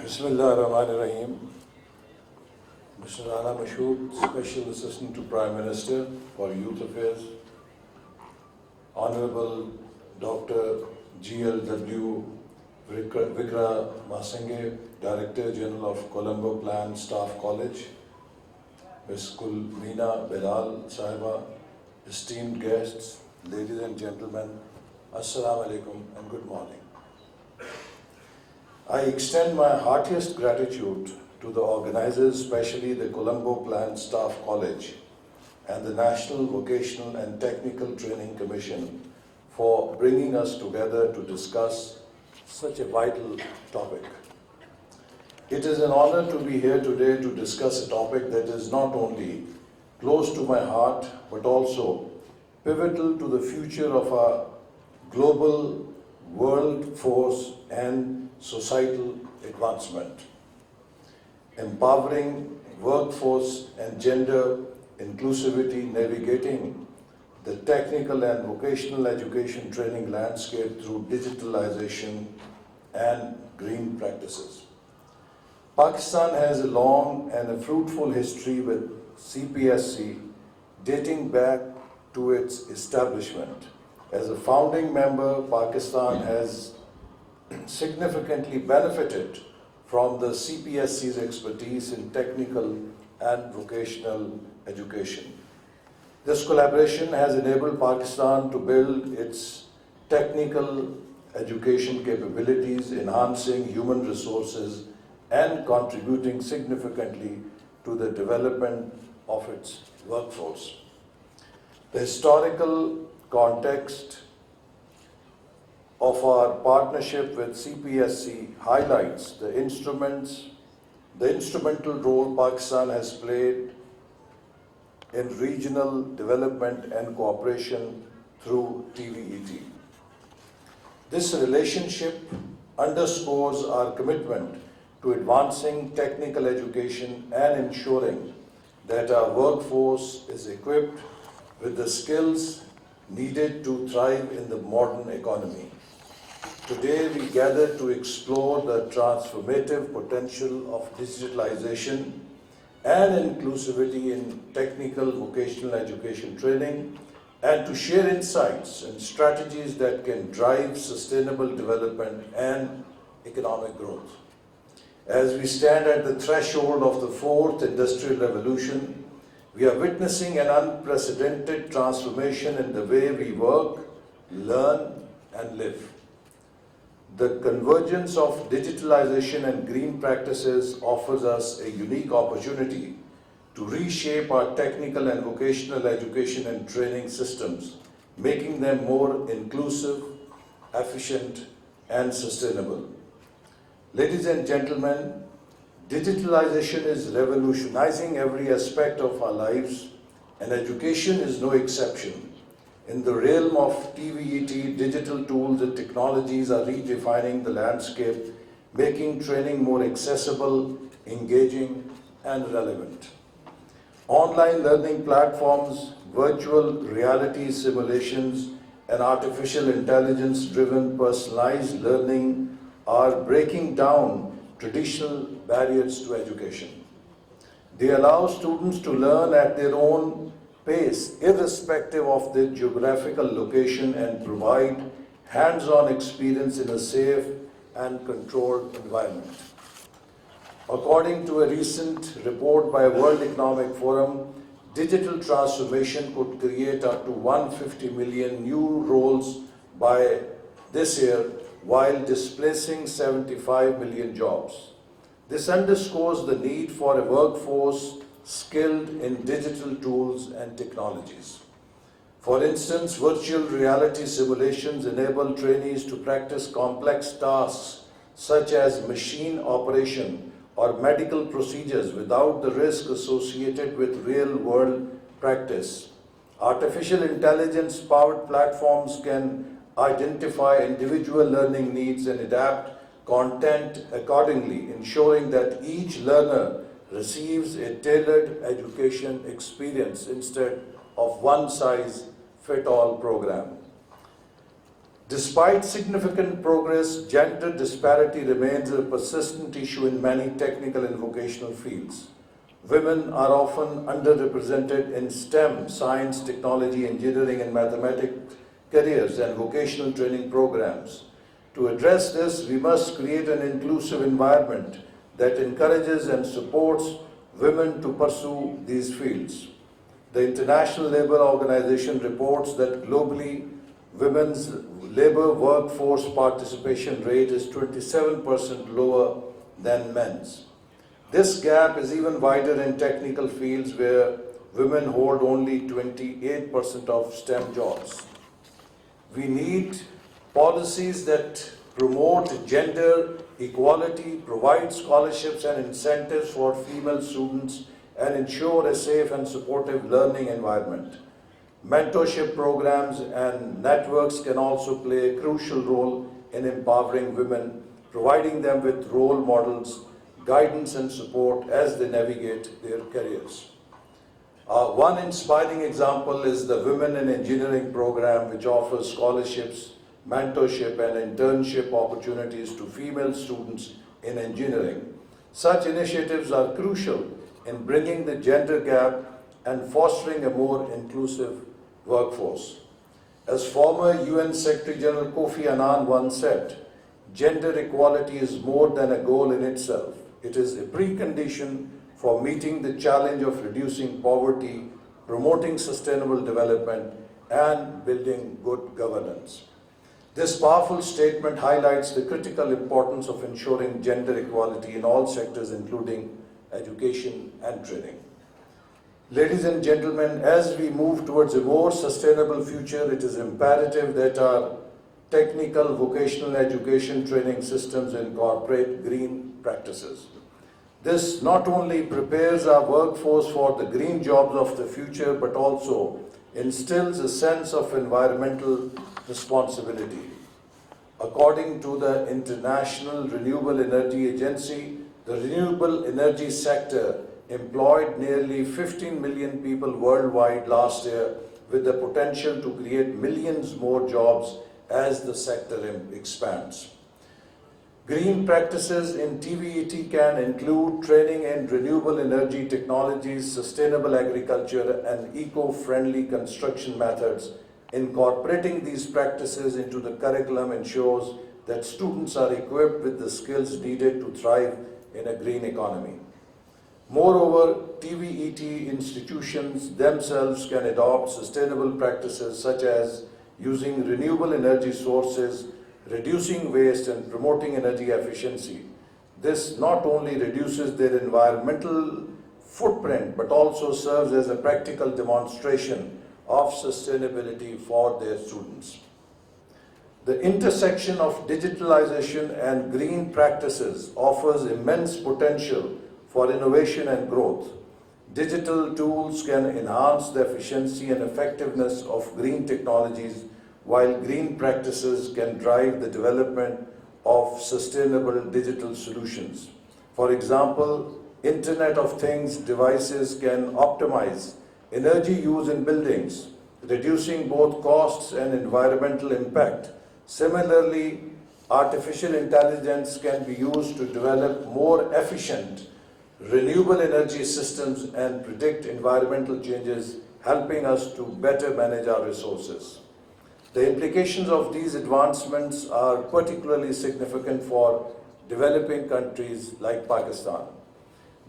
Bismillahirrahmanirrahim. Mr. Rana Mashood, Special Assistant to Prime Minister for Youth Affairs, Honorable Dr. GLW Vikra Masange, Director General of Colombo Plan Staff College, Ms. Kulmeena Bilal Sahiba, esteemed guests, ladies and gentlemen, Assalamu alaikum and good morning. I extend my heartiest gratitude to the organizers, especially the Colombo Plan Staff College and the National Vocational and Technical Training Commission for bringing us together to discuss such a vital topic. It is an honor to be here today to discuss a topic that is not only close to my heart, but also pivotal to the future of our global workforce and societal advancement. Empowering workforce and gender inclusivity, navigating the technical and vocational education training landscape through digitalization and green practices. Pakistan has a long and a fruitful history with CPSC dating back to its establishment. As a founding member, Pakistan has significantly benefited from the CPSC's expertise in technical and vocational education. This collaboration has enabled Pakistan to build its technical education capabilities, enhancing human resources and contributing significantly to the development of its workforce. The historical context of our partnership with CPSC highlights the instrumental role Pakistan has played in regional development and cooperation through TVET. This relationship underscores our commitment to advancing technical education and ensuring that our workforce is equipped with the skills needed to thrive in the modern economy. Today we gather to explore the transformative potential of digitalization and inclusivity in technical vocational education training and to share insights and strategies that can drive sustainable development and economic growth. As we stand at the threshold of the fourth industrial revolution, we are witnessing an unprecedented transformation in the way we work, learn, and live. The convergence of digitalization and green practices offers us a unique opportunity to reshape our technical and vocational education and training systems, making them more inclusive, efficient, and sustainable. Ladies and gentlemen, digitalization is revolutionizing every aspect of our lives, and education is no exception. In the realm of TVET, digital tools and technologies are redefining the landscape, making training more accessible, engaging, and relevant. Online learning platforms, virtual reality simulations, and artificial intelligence-driven personalized learning are breaking down traditional barriers to education. They allow students to learn at their own pace, irrespective of their geographical location, and provide hands-on experience in a safe and controlled environment. According to a recent report by World Economic Forum, digital transformation could create up to 150 million new roles by this year, while displacing 75 million jobs. This underscores the need for a workforce skilled in digital tools and technologies. For instance, virtual reality simulations enable trainees to practice complex tasks such as machine operation or medical procedures without the risk associated with real-world practice. Artificial intelligence-powered platforms can identify individual learning needs and adapt content accordingly, ensuring that each learner receives a tailored education experience instead of one-size-fits-all program. Despite significant progress, gender disparity remains a persistent issue in many technical and vocational fields. Women are often underrepresented in STEM, science, technology, engineering, and mathematics careers and vocational training programs. To address this, we must create an inclusive environment that encourages and supports women to pursue these fields. The International Labour Organization reports that globally, women's labour workforce participation rate is 27% lower than men's. This gap is even wider in technical fields where women hold only 28% of STEM jobs. We need policies that promote gender equality, provide scholarships and incentives for female students, and ensure a safe and supportive learning environment. Mentorship programs and networks can also play a crucial role in empowering women, providing them with role models, guidance and support as they navigate their careers. One inspiring example is the Women in Engineering program, which offers scholarships, mentorship and internship opportunities to female students in engineering. Such initiatives are crucial in bringing the gender gap and fostering a more inclusive workforce. As former UN Secretary General Kofi Annan once said, gender equality is more than a goal in itself. It is a precondition for meeting the challenge of reducing poverty, promoting sustainable development, and building good governance. This powerful statement highlights the critical importance of ensuring gender equality in all sectors, including education and training. Ladies and gentlemen, as we move towards a more sustainable future, it is imperative that our technical vocational education training systems incorporate green practices. This not only prepares our workforce for the green jobs of the future, but also instills a sense of environmental responsibility. According to the International Renewable Energy Agency, the renewable energy sector employed nearly 15 million people worldwide last year, with the potential to create millions more jobs as the sector expands. Green practices in TVET can include training in renewable energy technologies, sustainable agriculture, and eco-friendly construction methods. Incorporating these practices into the curriculum ensures that students are equipped with the skills needed to thrive in a green economy. Moreover, TVET institutions themselves can adopt sustainable practices such as using renewable energy sources, reducing waste, and promoting energy efficiency. This not only reduces their environmental footprint, but also serves as a practical demonstration of sustainability for their students. The intersection of digitalization and green practices offers immense potential for innovation and growth. Digital tools can enhance the efficiency and effectiveness of green technologies, while green practices can drive the development of sustainable digital solutions. For example, Internet of Things devices can optimize energy use in buildings, reducing both costs and environmental impact. Similarly, artificial intelligence can be used to develop more efficient renewable energy systems and predict environmental changes, helping us to better manage our resources. The implications of these advancements are particularly significant for developing countries like Pakistan.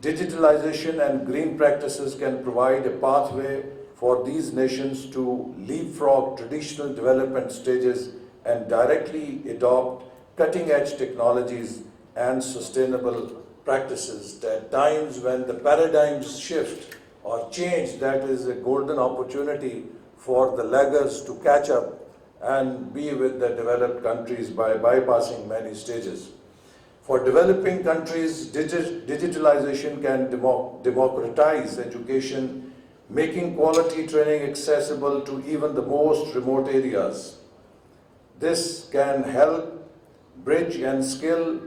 Digitalization and green practices can provide a pathway for these nations to leapfrog traditional development stages and directly adopt cutting-edge technologies and sustainable practices. At times when the paradigms shift or change, that is a golden opportunity for the laggards to catch up and be with the developed countries by bypassing many stages. For developing countries, digitalization can democratize education, making quality training accessible to even the most remote areas. This can help bridge and skill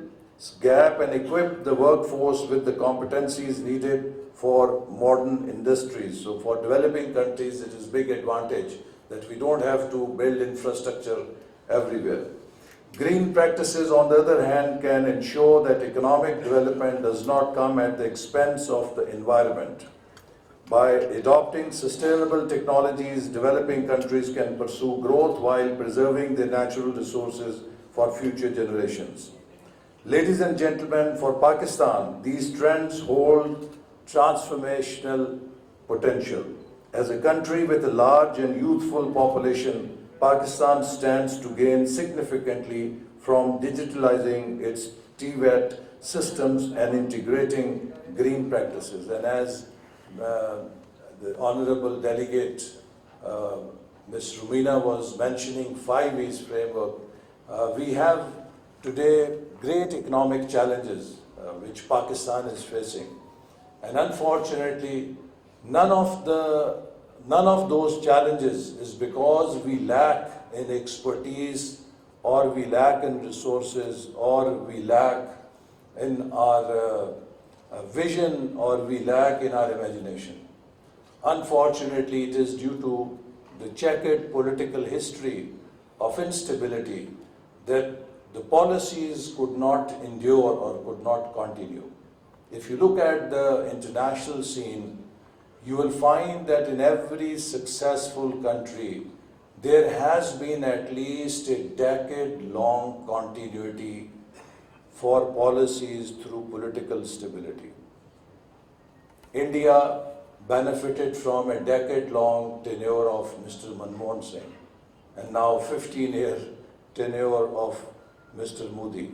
gap and equip the workforce with the competencies needed for modern industries. So for developing countries, it is a big advantage that we don't have to build infrastructure everywhere. Green practices, on the other hand, can ensure that economic development does not come at the expense of the environment. By adopting sustainable technologies, developing countries can pursue growth while preserving their natural resources for future generations. Ladies and gentlemen, for Pakistan, these trends hold transformational potential. As a country with a large and youthful population, Pakistan stands to gain significantly from digitalizing its TVET systems and integrating green practices. And as the Honorable Delegate Ms. Rumina was mentioning 5 E's framework, we have today great economic challenges which Pakistan is facing. And unfortunately, none of those challenges is because we lack in expertise, or we lack in resources, or we lack in our vision, or we lack in our imagination. Unfortunately, it is due to the checkered political history of instability that the policies could not endure or could not continue. If you look at the international scene, you will find that in every successful country, there has been at least a decade-long continuity for policies through political stability. India benefited from a decade-long tenure of Mr. Manmohan Singh, and now 15-year tenure of Mr. Modi.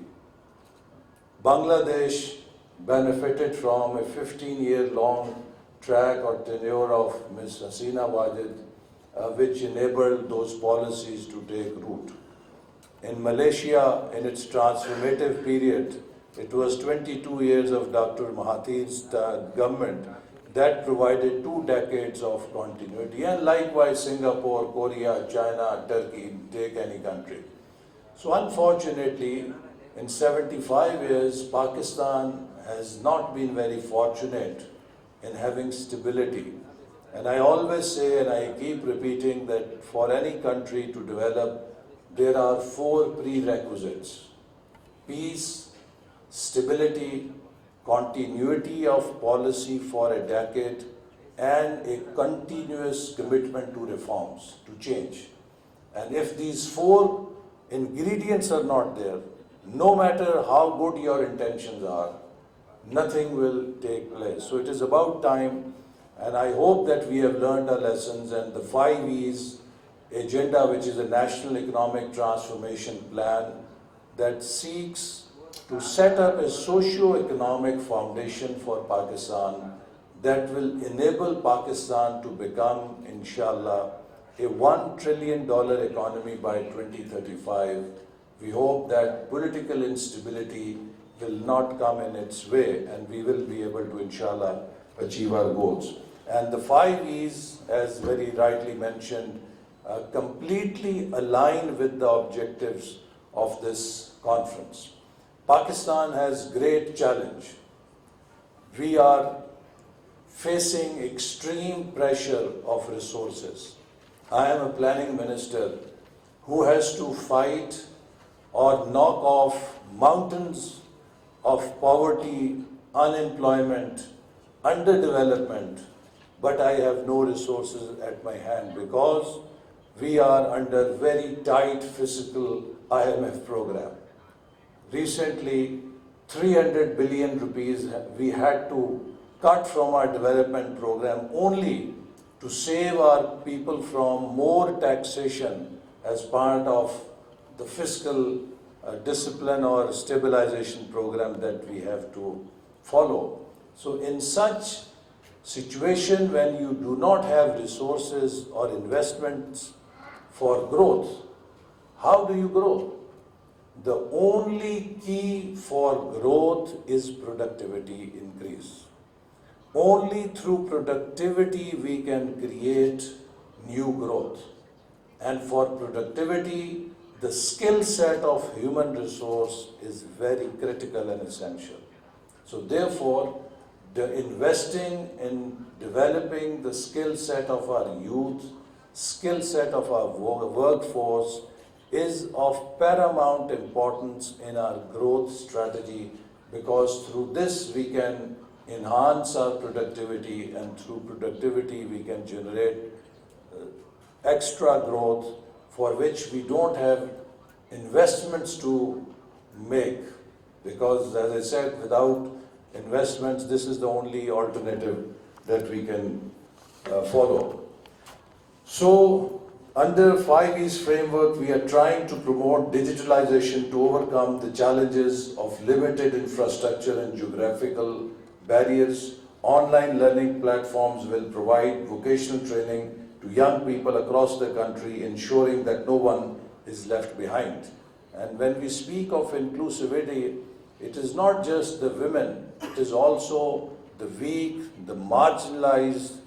Bangladesh benefited from a 15-year-long track or tenure of Ms. Hasina Wajid, which enabled those policies to take root. In Malaysia, in its transformative period, it was 22 years of Dr. Mahathir's government that provided 2 decades of continuity. And likewise, Singapore, Korea, China, Turkey, take any country. So unfortunately, in 75 years, Pakistan has not been very fortunate in having stability. And I always say, and I keep repeating, that for any country to develop, there are 4 prerequisites: peace, stability, continuity of policy for a decade, and a continuous commitment to reforms, to change. And if these 4 ingredients are not there, no matter how good your intentions are, nothing will take place. So it is about time, and I hope that we have learned our lessons, and the 5 E's agenda, which is a national economic transformation plan that seeks to set up a socio-economic foundation for Pakistan that will enable Pakistan to become, inshallah, a $1 trillion economy by 2035. We hope that political instability will not come in its way, and we will be able to, inshallah, achieve our goals. And the 5 E's, as very rightly mentioned, completely align with the objectives of this conference. Pakistan has great challenge. We are facing extreme pressure of resources. I am a planning minister who has to fight or knock off mountains of poverty, unemployment, underdevelopment, but I have no resources at my hand because we are under very tight fiscal IMF program. Recently, 300 billion rupees we had to cut from our development program only to save our people from more taxation as part of the fiscal discipline or stabilization program that we have to follow. So in such situation, when you do not have resources or investments for growth, how do you grow? The only key for growth is productivity increase. Only through productivity we can create new growth. And for productivity, the skill set of human resource is very critical and essential. So therefore, the investing in developing the skill set of our youth, skill set of our workforce, is of paramount importance in our growth strategy, because through this we can enhance our productivity, and through productivity we can generate extra growth for which we don't have investments to make. Because as I said, without investments, this is the only alternative that we can follow. So, under 5E's framework, we are trying to promote digitalization to overcome the challenges of limited infrastructure and geographical barriers. Online learning platforms will provide vocational training to young people across the country, ensuring that no one is left behind. And when we speak of inclusivity, it is not just the women, it is also the weak, the marginalized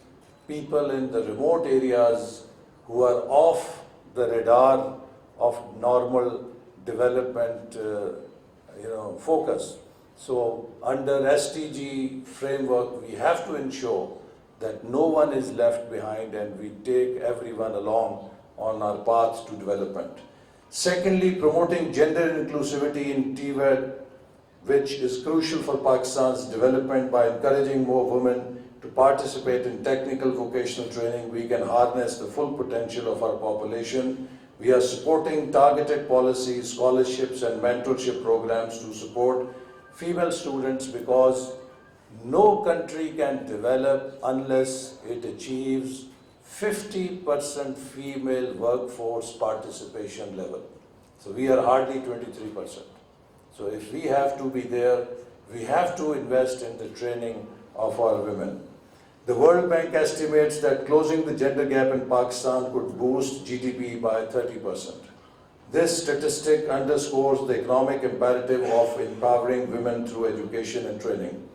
people in the remote areas who are off the radar of normal development focus. So under SDG framework, we have to ensure that no one is left behind and we take everyone along on our path to development. Secondly, promoting gender inclusivity in TVET, which is crucial for Pakistan's development. By encouraging more women to participate in technical vocational training, we can harness the full potential of our population. We are supporting targeted policies, scholarships and mentorship programs to support female students, because no country can develop unless it achieves 50% female workforce participation level. So we are hardly 23%. So if we have to be there, we have to invest in the training of our women. The World Bank estimates that closing the gender gap in Pakistan could boost GDP by 30%. This statistic underscores the economic imperative of empowering women through education and training.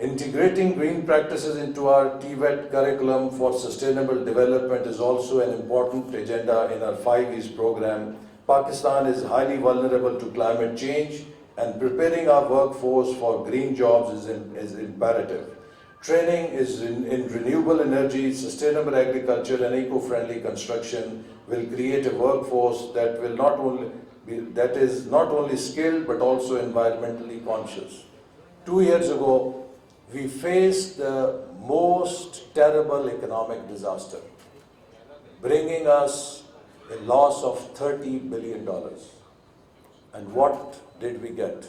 Integrating green practices into our TVET curriculum for sustainable development is also an important agenda in our 5E's program. Pakistan is highly vulnerable to climate change, and preparing our workforce for green jobs is imperative. Training is in renewable energy, sustainable agriculture and eco-friendly construction will create a workforce that is not only skilled but also environmentally conscious. 2 years ago, we faced the most terrible economic disaster, bringing us a loss of $30 billion. And what did we get?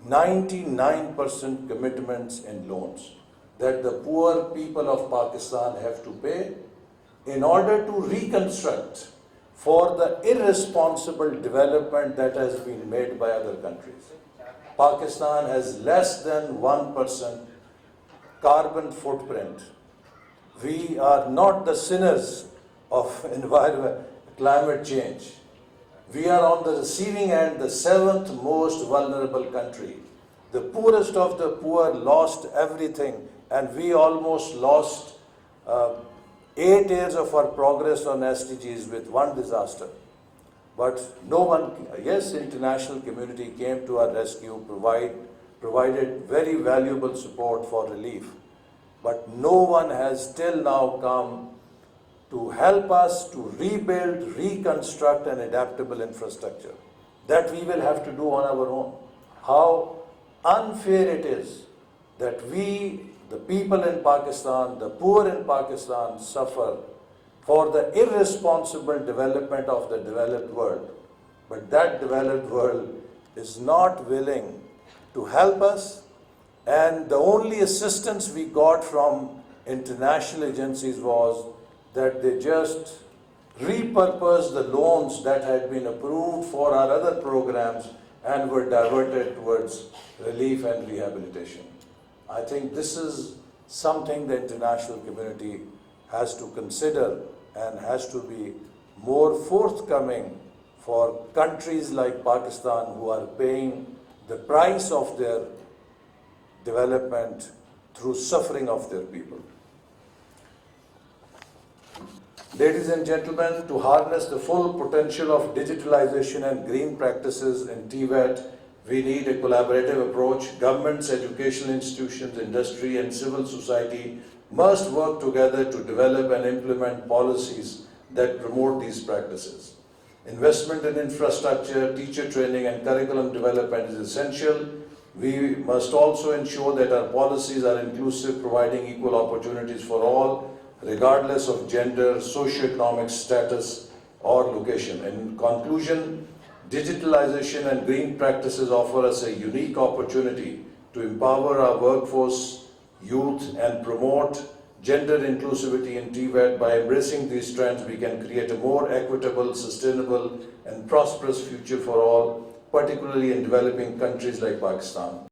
99% commitments in loans that the poor people of Pakistan have to pay in order to reconstruct for the irresponsible development that has been made by other countries. Pakistan has less than 1% carbon footprint. We are not the sinners of climate change. We are on the receiving end, the 7th most vulnerable country. The poorest of the poor lost everything, and we almost lost 8 years of our progress on SDGs with one disaster. But no one, yes, international community came to our rescue, provided very valuable support for relief. But no one has till now come to help us to rebuild, reconstruct an adaptable infrastructure. That we will have to do on our own. How unfair it is that we, the people in Pakistan, the poor in Pakistan, suffer for the irresponsible development of the developed world. But that developed world is not willing to help us, and the only assistance we got from international agencies was that they just repurposed the loans that had been approved for our other programs and were diverted towards relief and rehabilitation. I think this is something the international community has to consider and has to be more forthcoming for countries like Pakistan who are paying the price of their development through suffering of their people. Ladies and gentlemen, to harness the full potential of digitalization and green practices in TVET, we need a collaborative approach. Governments, educational institutions, industry and civil society must work together to develop and implement policies that promote these practices. Investment in infrastructure, teacher training and curriculum development is essential. We must also ensure that our policies are inclusive, providing equal opportunities for all, regardless of gender, socioeconomic status, or location. In conclusion, digitalization and green practices offer us a unique opportunity to empower our workforce, youth, and promote gender inclusivity in TVET. By embracing these trends, we can create a more equitable, sustainable, and prosperous future for all, particularly in developing countries like Pakistan.